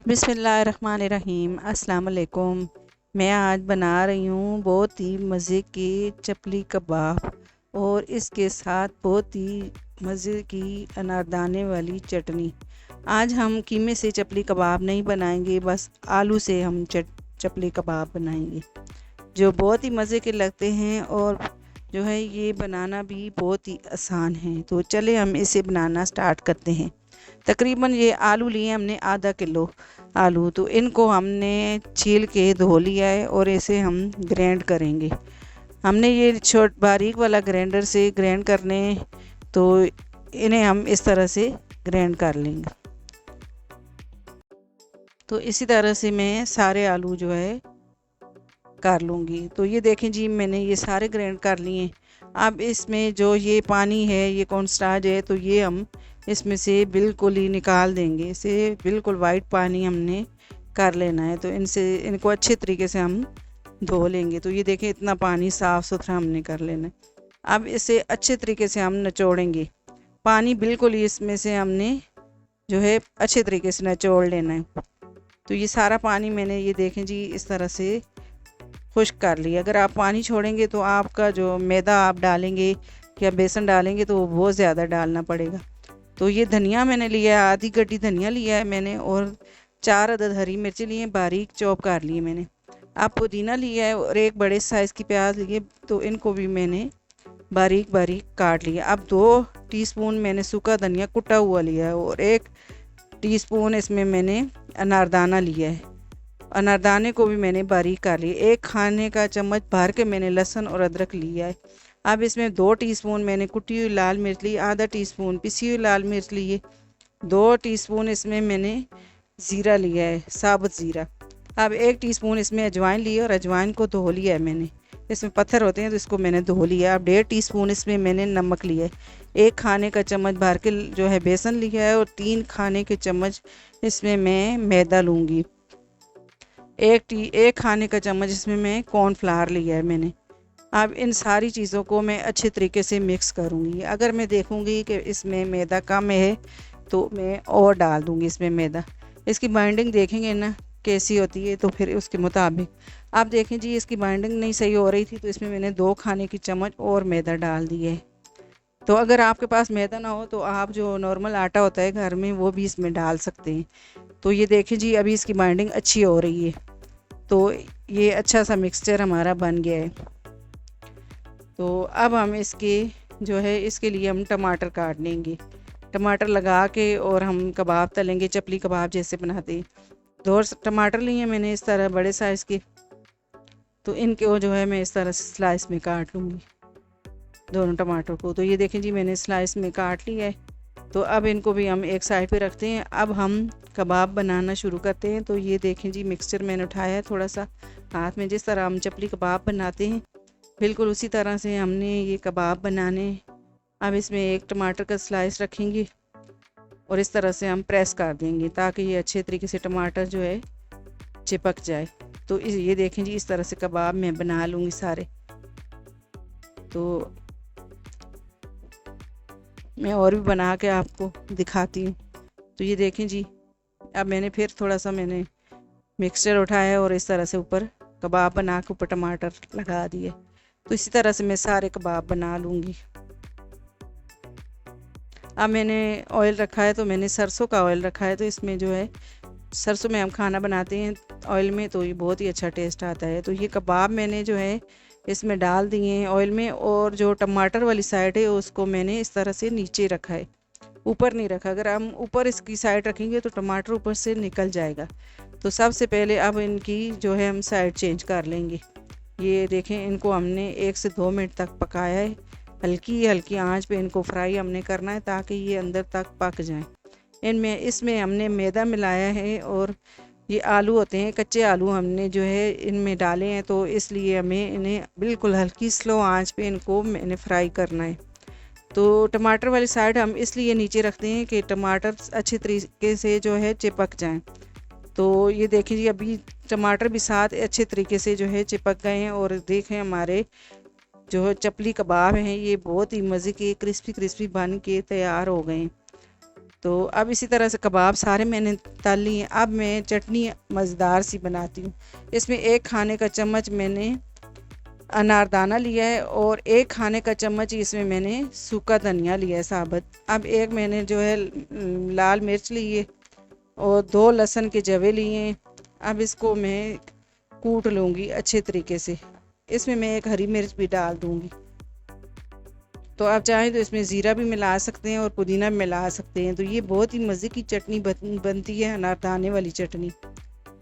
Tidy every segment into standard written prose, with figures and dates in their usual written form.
बिस्मिल्लाहिर्रहमानिर्रहीम अस्सलाम वालेकुम। मैं आज बना रही हूँ बहुत ही मज़े के चपली कबाब और इसके साथ बहुत ही मज़े की अनारदाने वाली चटनी। आज हम कीमे से चपली कबाब नहीं बनाएंगे, बस आलू से हम चपली कबाब बनाएंगे जो बहुत ही मज़े के लगते हैं और जो है ये बनाना भी बहुत ही आसान है। तो चले हम इसे बनाना स्टार्ट करते हैं। तकरीबन ये आलू लिए हमने आधा किलो आलू, तो इनको हमने छील के धो लिया है और इसे हम ग्राइंड करेंगे। हमने ये बारीक वाला ग्राइंडर से ग्राइंड करने, तो इन्हें हम इस तरह से ग्राइंड कर लेंगे। तो इसी तरह से मैं सारे आलू जो है कर लूँगी। तो ये देखें जी, मैंने ये सारे ग्राइंड कर लिए। अब इसमें जो ये पानी है, ये कॉर्नस्टार्च है, तो ये हम इसमें से बिल्कुल ही निकाल देंगे। इसे बिल्कुल वाइट पानी हमने कर लेना है। तो इनको अच्छे तरीके से हम धो लेंगे। तो ये देखें, इतना पानी साफ़ सुथरा हमने कर लेना है। अब इसे अच्छे तरीके से हम निचोड़ेंगे। पानी बिल्कुल ही इसमें से हमने जो है अच्छे तरीके से निचोड़ लेना है। तो ये सारा पानी मैंने, ये देखें जी, इस तरह से खुश्क कर लिया। अगर आप पानी छोड़ेंगे तो आपका जो मैदा आप डालेंगे या बेसन डालेंगे तो वो बहुत ज़्यादा डालना पड़ेगा। तो ये धनिया मैंने लिया है, आधी गड्डी धनिया लिया है मैंने, और 4 अदद हरी मिर्ची लिए, बारीक चॉप कर लिए मैंने। अब पुदीना लिया है और एक बड़े साइज़ की प्याज लिए, तो इनको भी मैंने बारीक बारीक काट लिया। अब 2 टीस्पून मैंने सूखा धनिया कुटा हुआ लिया है और 1 टीस्पून इसमें मैंने अनारदाना लिया है। अनारदाने को भी मैंने बारीक कर लिया। 1 खाने का चम्मच भर के मैंने लहसुन और अदरक लिया है। अब इसमें 2 टीस्पून मैंने कुटी हुई लाल मिर्च ली, आधा टीस्पून पिसी हुई लाल मिर्च ली है, 2 टीस्पून इसमें मैंने ज़ीरा लिया है, साबुत ज़ीरा। अब 1 टीस्पून इसमें अजवाइन ली है और अजवाइन को धो लिया है मैंने। इसमें पत्थर होते हैं तो इसको मैंने धो लिया। अब 1.5 टीस्पून इसमें मैंने नमक लिया है। 1 खाने का चम्मच भर के जो है बेसन लिया है और 3 खाने के चम्मच इसमें मैं मैदा लूँगी। 1 खाने का चम्मच इसमें मैं कॉर्नफ्लावर लिया है मैंने। अब इन सारी चीज़ों को मैं अच्छे तरीके से मिक्स करूँगी। अगर मैं देखूँगी कि इसमें मैदा कम है तो मैं और डाल दूँगी इसमें मैदा। इसकी बाइंडिंग देखेंगे ना कैसी होती है, तो फिर उसके मुताबिक। आप देखें जी, इसकी बाइंडिंग नहीं सही हो रही थी तो इसमें मैंने 2 खाने की चम्मच और मैदा डाल दिया है। तो अगर आपके पास मैदा ना हो तो आप जो नॉर्मल आटा होता है घर में वो भी इसमें डाल सकते हैं। तो ये देखें जी, अभी इसकी बाइंडिंग अच्छी हो रही है। तो ये अच्छा सा मिक्सचर हमारा बन गया है। तो अब हम जो है इसके लिए हम टमाटर काट लेंगे। टमाटर लगा के और हम कबाब तलेंगे, चपली कबाब जैसे बनाते हैं। 2 टमाटर लिए मैंने इस तरह बड़े साइज़ के, तो इनको जो है मैं इस तरह से स्लाइस में काट लूँगी दोनों टमाटर को। तो ये देखें जी, मैंने स्लाइस में काट लिया है। तो अब इनको भी हम एक साइड पे रखते हैं। अब हम कबाब बनाना शुरू करते हैं। तो ये देखें जी, मिक्सचर मैंने उठाया है थोड़ा सा हाथ में, जिस तरह हम चपली कबाब बनाते हैं बिल्कुल उसी तरह से हमने ये कबाब बनाने। अब इसमें 1 टमाटर का स्लाइस रखेंगे और इस तरह से हम प्रेस कर देंगे ताकि ये अच्छे तरीके से टमाटर जो है चिपक जाए। तो ये देखें जी, इस तरह से कबाब मैं बना लूँगी सारे। तो मैं और भी बना के आपको दिखाती हूँ। तो ये देखें जी, अब मैंने फिर थोड़ा सा मिक्सचर उठाया और इस तरह से ऊपर कबाब बना के ऊपर टमाटर लगा दिए। तो इसी तरह से मैं सारे कबाब बना लूँगी। अब मैंने ऑयल रखा है, तो मैंने सरसों का ऑयल रखा है। तो इसमें जो है सरसों में हम खाना बनाते हैं ऑयल में, तो ये बहुत ही अच्छा टेस्ट आता है। तो ये कबाब मैंने जो है इसमें डाल दिए हैं ऑयल में, और जो टमाटर वाली साइड है उसको मैंने इस तरह से नीचे रखा है, ऊपर नहीं रखा। अगर हम ऊपर इसकी साइड रखेंगे तो टमाटर ऊपर से निकल जाएगा। तो सबसे पहले अब इनकी जो है हम साइड चेंज कर लेंगे। ये देखें, इनको हमने 1 से 2 मिनट तक पकाया है। हल्की हल्की आंच पे इनको फ्राई हमने करना है ताकि ये अंदर तक पक जाएं। इसमें हमने मैदा मिलाया है और ये आलू होते हैं, कच्चे आलू हमने जो है इनमें डाले हैं। तो इसलिए हमें इन्हें बिल्कुल हल्की स्लो आंच पे इनको मैंने फ्राई करना है। तो टमाटर वाली साइड हम इसलिए नीचे रखते हैं कि टमाटर अच्छे तरीके से जो है चिपक जाएं। तो ये देखिए जी, अभी टमाटर भी साथ अच्छे तरीके से जो है चिपक गए हैं। और देखें, हमारे जो चपली कबाब हैं ये बहुत ही मज़े के क्रिस्पी क्रिस्पी बन के तैयार हो गए हैं। तो अब इसी तरह से कबाब सारे मैंने तल लिए। अब मैं चटनी मज़ेदार सी बनाती हूँ। इसमें 1 खाने का चम्मच मैंने अनारदाना लिया है और 1 खाने का चम्मच इसमें मैंने सूखा धनिया लिया है साबुत। अब एक मैंने जो है लाल मिर्च ली है और 2 लहसुन के जवे लिए हैं। अब इसको मैं कूट लूँगी अच्छे तरीके से। इसमें मैं 1 हरी मिर्च भी डाल दूँगी। तो आप चाहें तो इसमें ज़ीरा भी मिला सकते हैं और पुदीना भी मिला सकते हैं। तो ये बहुत ही मज़े की चटनी बनती है, अनारदाने वाली चटनी।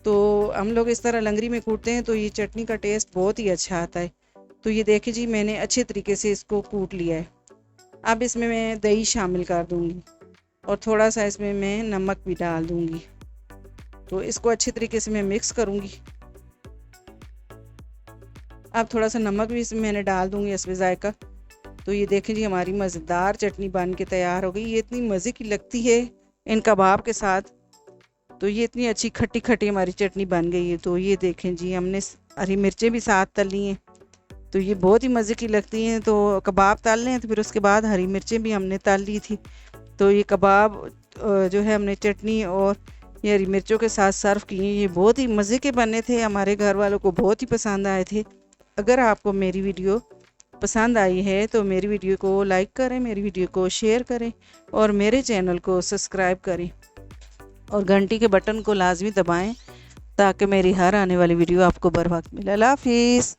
तो हम लोग इस तरह लंगरी में कूटते हैं तो ये चटनी का टेस्ट बहुत ही अच्छा आता है। तो ये देखिए जी, मैंने अच्छे तरीके से इसको कूट लिया है। अब इसमें मैं दही शामिल कर दूँगी और थोड़ा सा इसमें मैं नमक भी डाल दूँगी। तो इसको अच्छे तरीके से मैं मिक्स करूँगी। अब थोड़ा सा नमक भी इसमें मैंने डाल दूँगी हस्बे ज़ायका। तो ये देखें जी, हमारी मज़ेदार चटनी बन के तैयार हो गई। ये इतनी मज़े की लगती है इन कबाब के साथ। तो ये इतनी अच्छी खट्टी खट्टी हमारी चटनी बन गई है। तो ये देखें जी, हमने हरी मिर्चें भी साथ तल ली हैं। तो ये बहुत ही मज़े की लगती हैं। तो कबाब तल लें तो फिर उसके बाद हरी मिर्चें भी हमने तल ली थी। तो ये कबाब जो है हमने चटनी और ये हरी मिर्चों के साथ सर्व किए। ये बहुत ही मज़े के बने थे, हमारे घर वालों को बहुत ही पसंद आए थे। अगर आपको मेरी वीडियो पसंद आई है तो मेरी वीडियो को लाइक करें, मेरी वीडियो को शेयर करें और मेरे चैनल को सब्सक्राइब करें और घंटी के बटन को लाजमी दबाएं ताकि मेरी हर आने वाली वीडियो आपको बर वक्त मिले। अल्लाह हाफिज़।